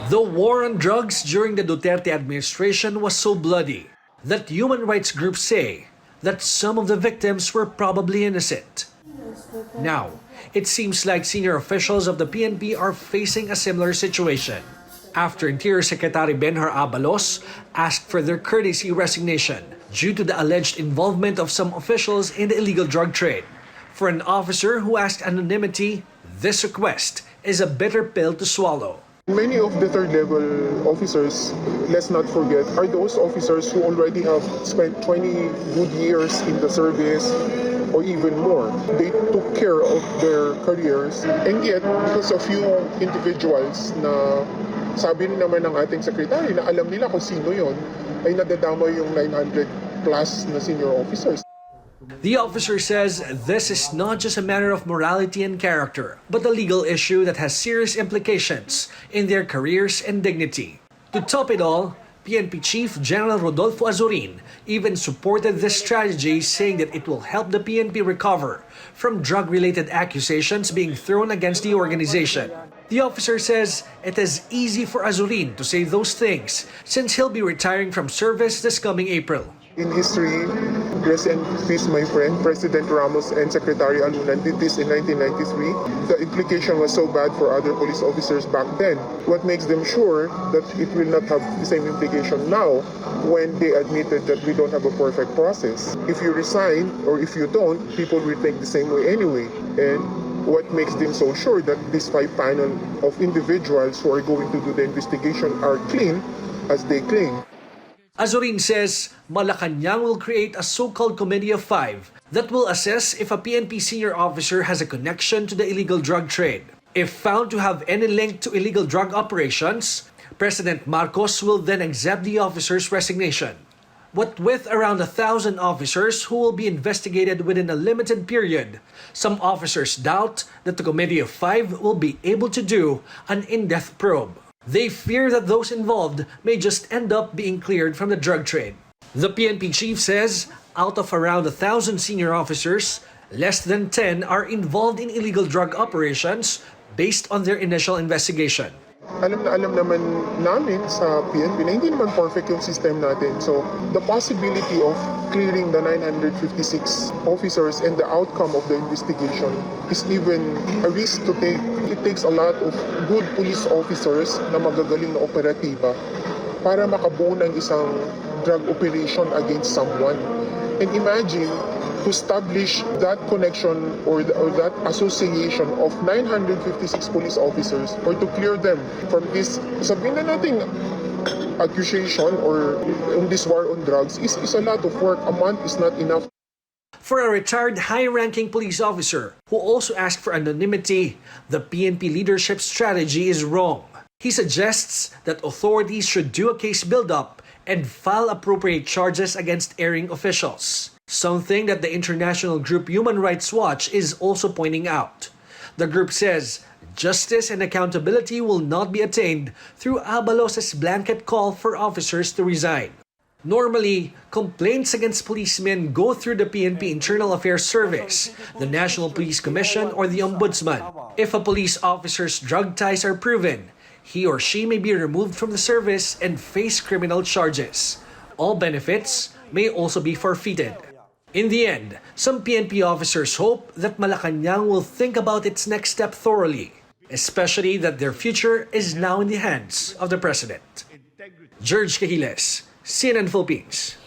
The war on drugs during the Duterte administration was so bloody that human rights groups say that some of the victims were probably innocent. Now, it seems like senior officials of the PNP are facing a similar situation after Interior Secretary Benhar Abalos asked for their courtesy resignation due to the alleged involvement of some officials in the illegal drug trade. For an officer who asked anonymity, this request is a bitter pill to swallow. Many of the third-level officers, let's not forget, are those officers who already have spent 20 good years in the service or even more. They took care of their careers, and yet, because of few individuals na sabi naman ng ating secretary na alam nila kung sino yon, ay nadadama yung 900 plus na senior officers. The officer says this is not just a matter of morality and character, but a legal issue that has serious implications in their careers and dignity. To top it all, PNP Chief General Rodolfo Azurin even supported this strategy, saying that it will help the PNP recover from drug-related accusations being thrown against the organization. The officer says it is easy for Azurin to say those things since he'll be retiring from service this coming April. In history, rest in peace, my friend, President Ramos and Secretary Alunan did this in 1993. The implication was so bad for other police officers back then. What makes them sure that it will not have the same implication now when they admitted that we don't have a perfect process? If you resign or if you don't, people will think the same way anyway. And what makes them so sure that this 5 panel of individuals who are going to do the investigation are clean as they claim? Azurin says Malacanang will create a so-called Committee of 5 that will assess if a PNP senior officer has a connection to the illegal drug trade. If found to have any link to illegal drug operations, President Marcos will then accept the officer's resignation. But with around 1,000 officers who will be investigated within a limited period, some officers doubt that the Committee of 5 will be able to do an in-depth probe. They fear that those involved may just end up being cleared from the drug trade. The PNP chief says out of around 1,000 senior officers, less than 10 are involved in illegal drug operations based on their initial investigation. Alam naman namin sa PNP na hindi naman perfect yung system natin. So, the possibility of clearing the 956 officers and the outcome of the investigation is even a risk to take. It takes a lot of good police officers na magagaling na operatiba para makabuo ng isang drug operation against someone. And imagine to establish that connection or that association of 956 police officers or to clear them from this, sabihin na natin, accusation or this war on drugs is a lot of work. A month is not enough. For a retired high-ranking police officer who also asked for anonymity, the PNP leadership strategy is wrong. He suggests that authorities should do a case build-up and file appropriate charges against erring officials, something that the international group Human Rights Watch is also pointing out. The group says justice and accountability will not be attained through Abalos's blanket call for officers to resign. Normally, complaints against policemen go through the PNP Internal Affairs Service, the National Police Commission, or the Ombudsman. If a police officer's drug ties are proven, he or she may be removed from the service and face criminal charges. All benefits may also be forfeited. In the end, some PNP officers hope that Malacanang will think about its next step thoroughly, especially that their future is now in the hands of the President. Gerg Cahiles, CNN Philippines.